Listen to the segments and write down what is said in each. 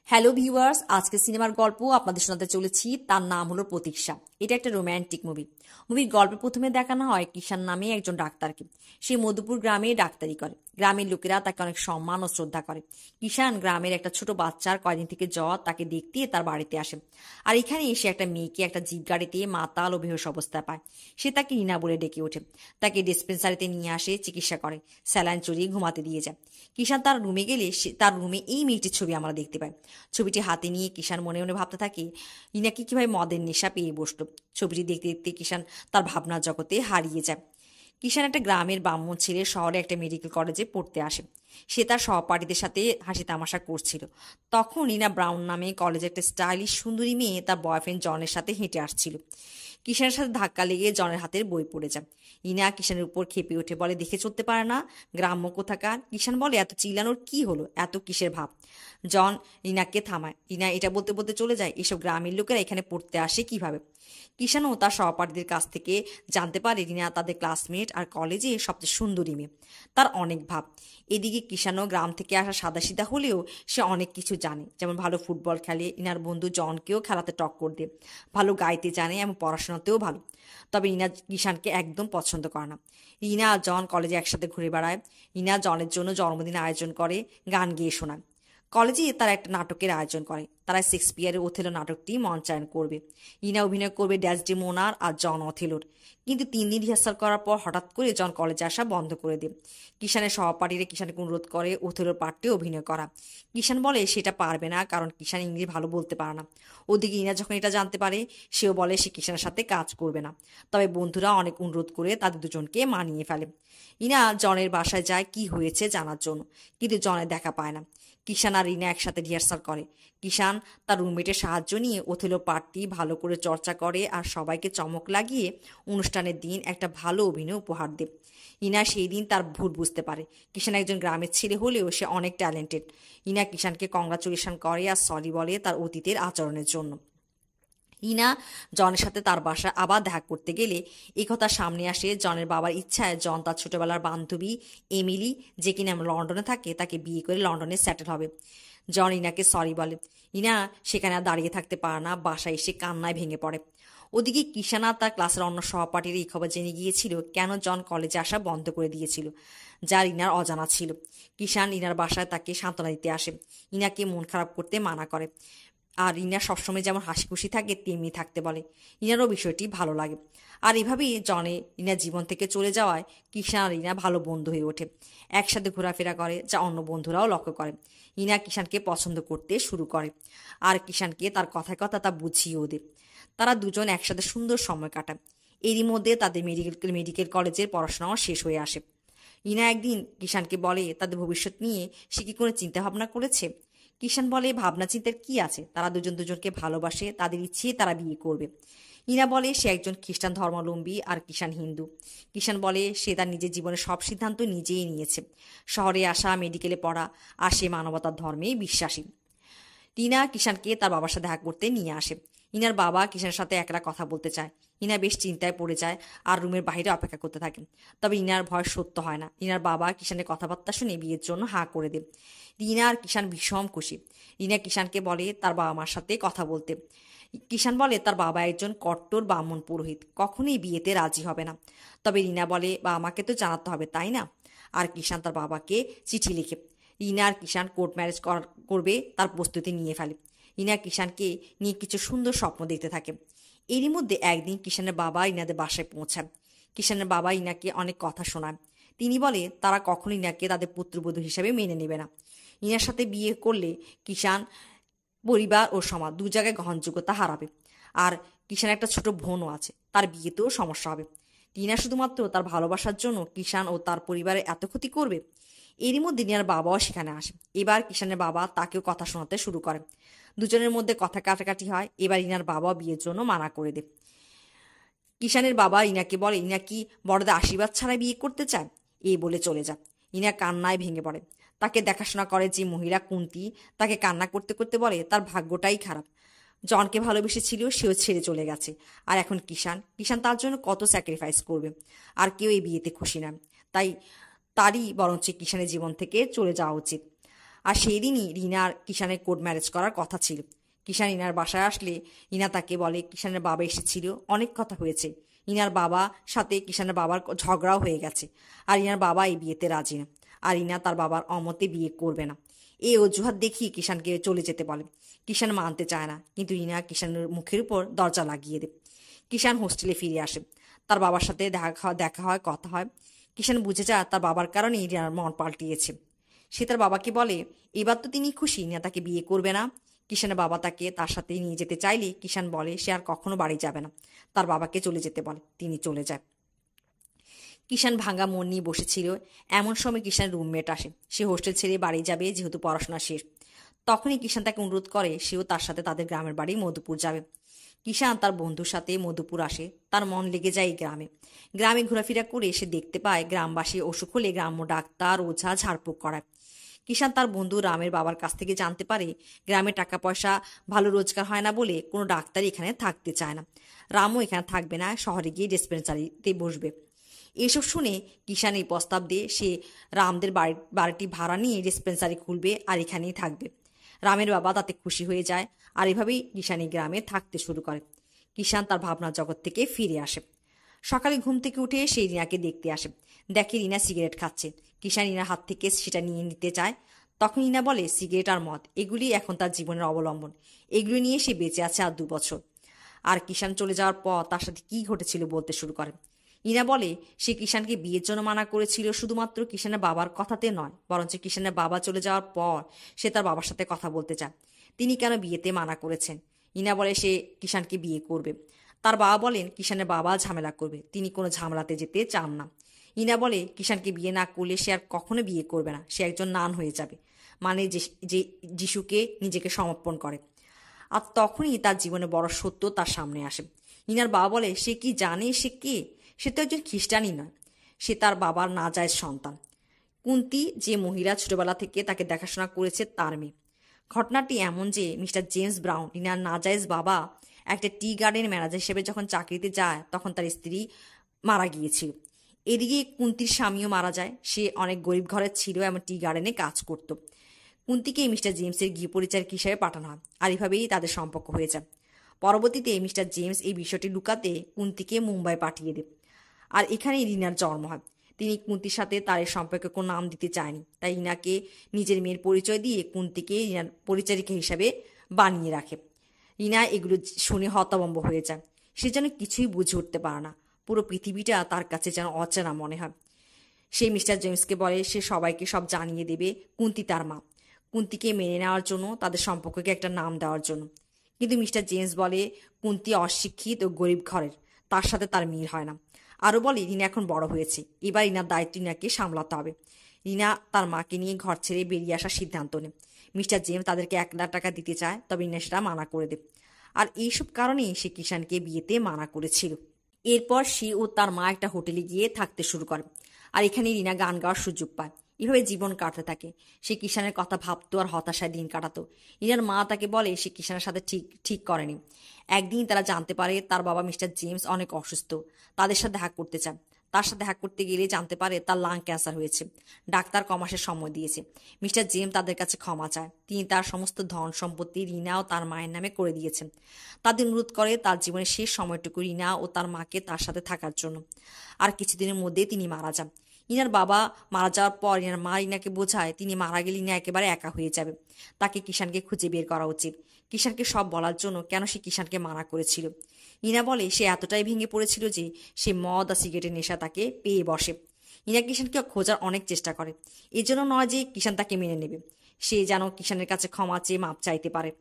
Hello viewers, আজকে সিনেমার গল্প আপনাদের শোনাতে চলেছি। তার নাম হলো প্রতীক্ষা। এটা একটা রোম্যান্টিক মুভির গল্পে প্রথমে দেখানো হয় কিষান নামে একজন ডাক্তারকে। সে মধুপুর গ্রামে ডাক্তারি করে। গ্রামের লোকেরা তাকে অনেক সম্মান ও শ্রদ্ধা করে। কিষান গ্রামের একটা ছোট বাচ্চার কয়দিন থেকে জ্বর, তাকে দেখতে তার বাড়িতে আসে। আর এখানে এসে একটা মেয়েকে একটা জিপ গাড়িতে মাতাল ও বেহুশ অবস্থায় পায়। সে তাকে রিনা বলে ডেকে ওঠে। তাকে ডিসপেন্সারিতে নিয়ে আসে, চিকিৎসা করে, স্যালাইন চড়িয়ে ঘুমাতে দিয়ে যায়। কিষান তার রুমে গেলে তার রুমে এই মেয়েটির ছবি আমরা দেখতে পাই। ছবিটি হাতে নিয়ে কিষান মনে মনে ভাবতে থাকে রিনাকে কিভাবে মদের নেশা পেয়ে বসলো। ছবিটি দেখতে দেখতে কিষান তার ভাবনার জগতে হারিয়ে যায়। কিষান একটা গ্রামের ব্রাহ্মণ ছেলে শহরে একটা মেডিকেল কলেজে পড়তে আসে। সে তার সহপাঠীদের সাথে হাসি তামাশা করছিল। তখন রিনা ব্রাউন নামে কলেজে একটা স্টাইলিশ সুন্দরী মেয়ে তার বয়ফ্রেন্ড জনের সাথে হেঁটে আসছিল। কিষানের সাথে ধাক্কা লেগে জনের হাতের বই পড়ে যায়। রিনা কিষানের উপর খেপে উঠে বলে, দেখে চলতে পারে না, গ্রাম্য কোথাকার। কিষান বলে, এত চিল্লানোর কি হলো, এত কিসের ভাব? জন রিনাকে থামায়। রিনা এটা বলতে বলতে চলে যায়, এসব গ্রামের লোকেরা এখানে পড়তে আসে কিভাবে। কিষানও তার সহপাঠীদের কাছ থেকে জানতে পারে রিনা তাদের ক্লাসমেট আর কলেজে সবচেয়ে সুন্দরী মেয়ে। তার অনেক ভাব। এদিকে কিষানও গ্রাম থেকে আসা সাদাসিধা হলেও সে অনেক কিছু জানে। যেমন ভালো ফুটবল খেলে, রিনার বন্ধু জনকেও খেলাতে টক্কর দেয়, ভালো গাইতে জানে এবং পড়াশোনাতেও ভালো। তবে রিনা কিষানকে একদম পছন্দ করে না। রিনা আর জন কলেজে একসাথে ঘুরে বেড়ায়। রিনা জনের জন্য জন্মদিন আয়োজন করে, গান গেয়ে শোনায়। কলেজে তারা একটা নাটকের আয়োজন করে। তারা শেক্সপিয়ারের ওথেলো নাটকটি মঞ্চায়ন করবে। রিনা অভিনয় করবে ডেসডেমোনার আর জন অথেলোর। কিন্তু 3 দিন রিহার্সাল করার পর হঠাৎ করে জন কলেজে আসা বন্ধ করে দেয়। কিষানের সহপাঠীরা কিষানকে অনুরোধ করে ওথেলোর পার্টে অভিনয় করা। কিষান বলে সেটা পারবে না, কারণ কিষান ইংরেজি ভালো বলতে পারে না। ওদিকে রিনা যখন এটা জানতে পারে, সেও বলে সে কিষানের সাথে কাজ করবে না। তবে বন্ধুরা অনেক অনুরোধ করে তাদের দুজনকে মানিয়ে ফেলে। রিনা জনের বাসায় যায় কি হয়েছে জানার জন্য, কিন্তু জনের দেখা পায় না। কিষান আর রিনা একসাথে রিহার্সাল করে। কিষান তার রুমমেটের সাহায্য নিয়ে ওথেলো পার্টটি ভালো করে চর্চা করে আর সবাইকে চমক লাগিয়ে অনুষ্ঠানের দিন একটা ভালো অভিনয় উপহার দেয়। রিনা সেই দিন তার ভুল বুঝতে পারে। কিষান একজন গ্রামের ছেলে হলেও সে অনেক ট্যালেন্টেড। রিনা কিষানকে কংগ্রাচুলেশন করে আর সরি বলে তার অতীতের আচরণের জন্য। রিনা জনের সাথে তার বাসায় আবার দেখা করতে গেলে এই কথা সামনে আসে জনের বাবার ইচ্ছায় জন তার ছোটবেলার বান্ধবী এমিলি, যে কিনা লন্ডনে থাকে, তাকে বিয়ে করে লন্ডনে সেটেল হবে। জন রিনাকে সরি বলে। রিনা সেখানে আর দাঁড়িয়ে থাকতে পারে না, বাসায় এসে কান্নায় ভেঙে পড়ে। ওদিকে কিষানা তার ক্লাসের অন্য সহপাঠীর এই খবর জেনে গিয়েছিল কেন জন কলেজে আসা বন্ধ করে দিয়েছিল, যা রিনার অজানা ছিল। কিষান রিনার বাসায় তাকে সান্ত্বনা দিতে আসে, রিনাকে মন খারাপ করতে মানা করে। আর রিনা সবসময় যেমন হাসি খুশি থাকে তেমনি থাকতে বলে। রিনারও বিষয়টি ভালো লাগে। আর এভাবেই জনে রিনার জীবন থেকে চলে যাওয়ায় কিষান আর রিনা ভালো বন্ধু হয়ে ওঠে। একসাথে ঘোরাফেরা করে, যা অন্য বন্ধুরাও লক্ষ্য করে। রিনা কিষানকে পছন্দ করতে শুরু করে আর কিষানকে তার কথায় কথা তা বুঝিয়েও দেয়। তারা দুজন একসাথে সুন্দর সময় কাটায়। এরই মধ্যে তাদের মেডিকেল কলেজের পড়াশোনাও শেষ হয়ে আসে। রিনা একদিন কিষানকে বলে তাদের ভবিষ্যৎ নিয়ে সে কি কোনো চিন্তা ভাবনা করেছে। কিষান বলে, ভাবনা চিন্তার কি আছে, তারা দুজন দুজনকে ভালোবাসে, তাদের ইচ্ছে তারা বিয়ে করবে। রিনা বলে সে একজন খ্রিস্টান ধর্মাবলম্বী আর কিষান হিন্দু। কিষান বলে সে তার নিজের জীবনের সব সিদ্ধান্ত নিজেই নিয়েছে, শহরে আসা, মেডিকেলে পড়া, আর সে মানবতার ধর্মেই বিশ্বাসী। রিনা কিষানকে তার বাবার সাথে দেখা করতে নিয়ে আসে। রিনার বাবা কিষানের সাথে একলা কথা বলতে চায়। রিনা বেশ চিন্তায় পড়ে যায় আর রুমের বাইরে অপেক্ষা করতে থাকে। তবে রিনার ভয় সত্য হয় না। রিনার বাবা কিষানের কথাবার্তা শুনে বিয়ের জন্য হাঁ করে দেয়। রিনা আর কিষান ভীষণ খুশি। রিনা কিষানকে বলে তার বাবা মার সাথে কথা বলতে। কিষান বলে তার বাবা একজন কট্টর ব্রাহ্মণ পুরোহিত, কখনোই বিয়েতে রাজি হবে না। তবে রিনা বলে, বা আমাকে তো জানাতে হবে, তাই না? আর কিষান তার বাবাকে চিঠি লিখে। রিনা আর কিষান কোর্ট ম্যারেজ করবে তার প্রস্তুতি নিয়ে ফেলে। রিনা কিষানকে নিয়ে কিছু সুন্দর স্বপ্ন দেখতে থাকে। এরই মধ্যে একদিন কিষানের বাবা রিনাদের বাসায় পৌঁছায়। কিষানের বাবা রিনাকে অনেক কথা শোনায়। তিনি বলে তারা কখনোই রিনাকে তাদের পুত্রবধূ হিসাবে মেনে নেবে না। রিনার সাথে বিয়ে করলে কিষান পরিবার ও সমাজ দু জায়গায় গ্রহণযোগ্যতা হারাবে। আর কিষানের একটা ছোট বোনও আছে, তার বিয়েতেও সমস্যা হবে। রিনা শুধুমাত্র তার ভালোবাসার জন্য কিষান ও তার পরিবারের এত ক্ষতি করবে? এরই মধ্যে রিনার বাবাও সেখানে আসে। এবার কিষানের বাবা তাকেও কথা শোনাতে শুরু করে। দুজনের মধ্যে কথা কাটাকাটি হয়। এবার রিনার বাবা বিয়ের জন্য মানা করে দেয়। কিষানের বাবা রিনাকে বলে রিনা কি বড়দের আশীর্বাদ ছাড়া বিয়ে করতে চায়, এই বলে চলে যায়। রিনা কান্নায় ভেঙে পড়ে। তাকে দেখাশোনা করে যে মহিলা কুন্তি, তাকে কান্না করতে করতে বলে তার ভাগ্যটাই খারাপ। জনকে ভালোবেসেছিল, সেও ছেড়ে চলে গেছে। আর এখন কিষান তার জন্য কত স্যাক্রিফাইস করবে। আর কেউ এই বিয়েতে খুশি না। তাই তারই বরঞ্চ কিষানের জীবন থেকে চলে যাওয়া উচিত। আর সেই দিনই রিনা আর কিষানের কোর্ট ম্যারেজ করার কথা ছিল। কিষান রিনার বাসায় আসলে রিনা তাকে বলে কিষানের বাবা এসেছিল, অনেক কথা হয়েছে। রিনার বাবা সাথে কিষানের বাবার ঝগড়াও হয়ে গেছে, আর রিনার বাবা এই বিয়েতে রাজি না, আর রিনা তার বাবার অমতে বিয়ে করবে না। এই অজুহাত দেখিয়ে কিষানকে চলে যেতে বলে। কিষান মানতে চায় না, কিন্তু রিনা কিষানের মুখের উপর দরজা লাগিয়ে দেয়। কিষান হোস্টেলে ফিরে আসে, তার বাবার সাথে দেখা হয়, কথা হয়। কিষান বুঝে যায় তার বাবার কারণেই রিনার মন পাল্টিয়েছে। সে তার বাবাকে বলে এবার তো তিনি খুশি, রিনা তাকে বিয়ে করবে না। কিষানের বাবা তাকে তার সাথে নিয়ে যেতে চাইলে কিষান বলে সে আর কখনো বাড়ি যাবে না, তার বাবাকে চলে যেতে বলে, তিনি চলে যায়। কিষান ভাঙা মন নিয়ে বসেছিল। এমন সময় কিষান রুমমেট আসে, সে হোস্টেল ছেড়ে বাড়ি যাবে যেহেতু পড়াশোনা শেষ। তখনই কিষান তাকে অনুরোধ করে সেও তার সাথে তাদের গ্রামের বাড়ি মধুপুর যাবে। কিষান তার বন্ধুর সাথে মধুপুর আসে, তার মন লেগে যায় এই গ্রামে। গ্রামে ঘোরাফেরা করে সে দেখতে পায় গ্রামবাসী অসুখ হলে গ্রাম্য ডাক্তার, ওঝা, ঝাড়ফুঁক করায়। কিষান তার বন্ধু রামের বাবার কাছ থেকে জানতে পারে গ্রামে টাকা পয়সা ভালো রোজগার হয় না বলে কোনো ডাক্তারই এখানে থাকতে চায় না। রামও এখানে থাকবে না, শহরে গিয়ে ডিসপেন্সারিতে বসবে। এসব শুনে কিষান এই প্রস্তাব দিয়ে সে রামদের বাড়িটি ভাড়া নিয়ে ডিসপেন্সারি খুলবে আর এখানেই থাকবে। রামের বাবা তাতে খুশি হয়ে যায়, আর এভাবেই কিষান এই গ্রামে থাকতে শুরু করে। কিষান তার ভাবনার জগৎ থেকে ফিরে আসে। সকালে ঘুম থেকে উঠে সে রিনাকে দেখতে আসে, দেখে রিনা সিগারেট খাচ্ছে। কিষান রিনার হাত থেকে সেটা নিয়ে নিতে চায়, তখন রিনা বলে সিগারেট আর মদ এগুলি এখন তার জীবনের অবলম্বন, এগুলি নিয়ে সে বেঁচে আছে আর 2 বছর। আর কিষান চলে যাওয়ার পর তার সাথে কি ঘটেছিল বলতে শুরু করে। রিনা বলে সে কিষানকে বিয়ের জন্য মানা করেছিল শুধুমাত্র কিষানের বাবার কথাতে নয়, বরঞ্চ কিষানের বাবা চলে যাওয়ার পর সে তার বাবার সাথে কথা বলতে চায় তিনি কেন বিয়েতে মানা করেছেন। রিনা বলে সে কিষানকে বিয়ে করবে। তার বাবা বলেন কিষানের বাবা ঝামেলা করবে, তিনি কোনো ঝামেলাতে যেতে চান না। রিনা বলে কিষানকে বিয়ে না করলে সে আর কখনো বিয়ে করবে না, সে একজন নান হয়ে যাবে, মানে যে যিশুকে নিজেকে সমর্পণ করে। আর তখনই তার জীবনে বড় সত্য তার সামনে আসে। রিনার বাবা বলে সে কি জানে সে কে, সে তো একজন খ্রিস্টানই নয়, সে তার বাবার নাজায়েজ সন্তান। কুন্তি যে মহিলা ছোটবেলা থেকে তাকে দেখাশোনা করেছে তার মেয়ে। ঘটনাটি এমন যে মিস্টার জেমস ব্রাউন, রিনার নাজায়েজ বাবা, একটা টি গার্ডেন ম্যানেজার হিসেবে যখন চাকরিতে যায় তখন তার স্ত্রী মারা গিয়েছিল। এদিকে কুন্তির স্বামীও মারা যায়, সে অনেক গরিব ঘরের ছিল এবং টি গার্ডেনে কাজ করত। কুন্তিকে মিস্টার জেমসের গৃহপরিচারক হিসেবে পাঠানো হয়, আর এভাবেই তাদের সম্পর্ক হয়ে যায়। পরবর্তীতে মিস্টার জেমস এই বিষয়টি লুকাতে কুন্তিকে মুম্বাই পাঠিয়ে দেয়, আর এখানেই রিনার জন্ম হয়। তিনি কুন্তির সাথে তার এই সম্পর্কে কোনো নাম দিতে চায়নি, তাই রিনাকে নিজের মেয়ের পরিচয় দিয়ে কুন্তিকে রিনার পরিচারিকা হিসাবে বানিয়ে রাখে। রিনা এগুলো শুনে হতভম্ব হয়ে যায়, সে যেন কিছুই বুঝে উঠতে পারে না, পুরো পৃথিবীটা তার কাছে যেন অচেনা মনে হয়। সে মিস্টার জেমসকে বলে সে সবাইকে সব জানিয়ে দেবে কুন্তি তার মা, কুন্তিকে মেনে নেওয়ার জন্য, তাদের সম্পর্ককে একটা নাম দেওয়ার জন্য। কিন্তু মিস্টার জেমস বলে কুন্তি অশিক্ষিত ও গরিব ঘরের, তার সাথে তার মিল হয় না। আরও বলে রিনা এখন বড় হয়েছে, এবার রিনার দায়িত্ব রিনাকে সামলাতে হবে। রিনা তার মাকে নিয়ে ঘর ছেড়ে বেরিয়ে আসার সিদ্ধান্ত নেয়। মিস্টার জেমস তাদেরকে 1 লাখ টাকা দিতে চায়, তবে রিনা সেটা মানা করে দেয়। আর এইসব কারণেই সে কিষানকে বিয়েতে মানা করেছিল। এরপর সে ও তার মা একটা হোটেলে গিয়ে থাকতে শুরু করে, আর এখানে রিনা গান গাওয়ার সুযোগ পায়। এভাবে জীবন কাটতে থাকে। সে কিষানের কথা ভাবতো আর হতাশায় দিন কাটাতো। রিনার মা তাকে বলে সে কিষানের সাথে ঠিক করেনি। একদিন তারা জানতে পারে তার বাবা মিস্টার জেমস অনেক অসুস্থ, তাদের সাথে দেখা করতে চান। তার সাথে দেখা করতে গেলে জানতে পারে তার লাং ক্যান্সার হয়েছে। ডাক্তার কমাসের সময় দিয়েছে। মিস্টার জেমস তাদের কাছে ক্ষমা চায়, তিনি তার সমস্ত ধন সম্পত্তি রিনা ও তার মায়ের নামে করে দিয়েছেন। তাদের অনুরোধ করে তার জীবনের শেষ সময়টুকু রিনা ও তার মাকে তার সাথে থাকার জন্য। আর কিছুদিনের মধ্যে তিনি মারা যান। রিনার বাবা মারা যাওয়ার পর রিনার মা রিনাকে বোঝায় তিনি মারা গেলে রিনা একেবারে একা হয়ে যাবে, তাকে কিষানকে খুঁজে বের করা উচিত। কিষানকে সব বলার জন্য কেন সে কিষানকে মানা করেছিল। রিনা বলে সে এতটাই ভেঙে পড়েছিল যে সে মদ আর সিগারেটের নেশা তাকে পেয়ে বসে। রিনা কিষানকে খোঁজার অনেক চেষ্টা করে, এজন্য নয় যে কিষান তাকে মেনে নেবে, সে যেন কিষানের কাছে ক্ষমা চেয়ে মাপ চাইতে পারে।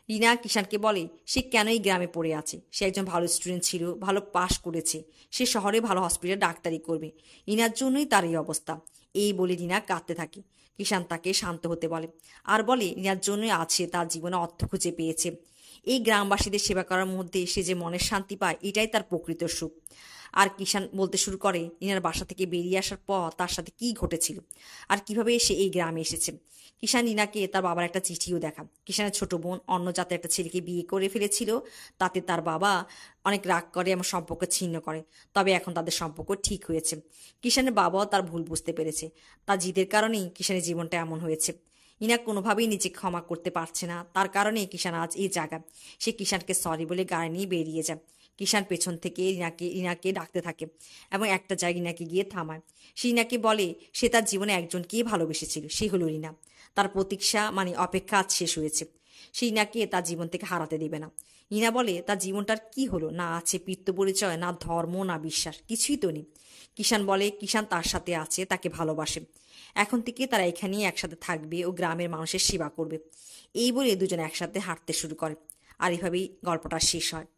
রিনা কিষানকে বলে সে কেন এই গ্রামে পড়ে আছে, সে একজন ভালো স্টুডেন্ট ছিল, ভালো পাশ করেছে, সে শহরে ভালো হসপিটালে ডাক্তারি করবে, রিনার জন্যই তার এই অবস্থা। এই বলে রিনা কাঁদতে থাকে। কিষান তাকে শান্ত হতে বলে, আর বলে রিনার জন্যই আছে তার জীবনে অর্থ খুঁজে পেয়েছে। এই গ্রামবাসীদের সেবা করার মধ্যে সে যে মনের শান্তি পায়, এটাই তার প্রকৃত সুখ। আর কিষান বলতে শুরু করে রিনার বাসা থেকে বেরিয়ে আসার পর তার সাথে কি ঘটেছিল আর কিভাবে সে এই গ্রামে এসেছে। কিষান রিনাকে তার বাবার একটা চিঠিও দেখান। কিষানের ছোট বোন অন্য জাতের একটা ছেলেকে বিয়ে করে ফেলেছিল, তাতে তার বাবা অনেক রাগ করে এবং সম্পর্ক ছিন্ন করে। তবে এখন তাদের সম্পর্ক ঠিক হয়েছে। কিষানের বাবাও তার ভুল বুঝতে পেরেছে, তার জিদের কারণেই কিষানের জীবনটা এমন হয়েছে। ইনা কোনোভাবেই নিজে ক্ষমা করতে পারছে না, তার কারণে কিষান আজ এই জায়গা। সে কিষানকে সরি বলে গাড়ি নিয়ে বেরিয়ে যায়। কিষান পেছন থেকে রিনাকে ডাকতে থাকে এবং একটা জায়গায় রিনাকে গিয়ে থামায়। সে রিনাকে বলে সে তার জীবনে একজনকেই ভালোবেসেছিল, সে হলো রিনা। তার প্রতীক্ষা মানে অপেক্ষা আজ শেষ হয়েছে। সে রিনাকে তার জীবন থেকে হারাতে দেবে না। রিনা বলে তার জীবনটার কি হলো, না আছে পিতৃ পরিচয়, না ধর্ম, না বিশ্বাস, কিছুই তো নেই। কিষান বলে কিষান তার সাথে আছে, তাকে ভালোবাসে। এখন থেকে তারা এখানেই একসাথে থাকবে ও গ্রামের মানুষের সেবা করবে। এই বলে দুজন একসাথে হাঁটতে শুরু করে। আর এভাবেই গল্পটা শেষ হয়।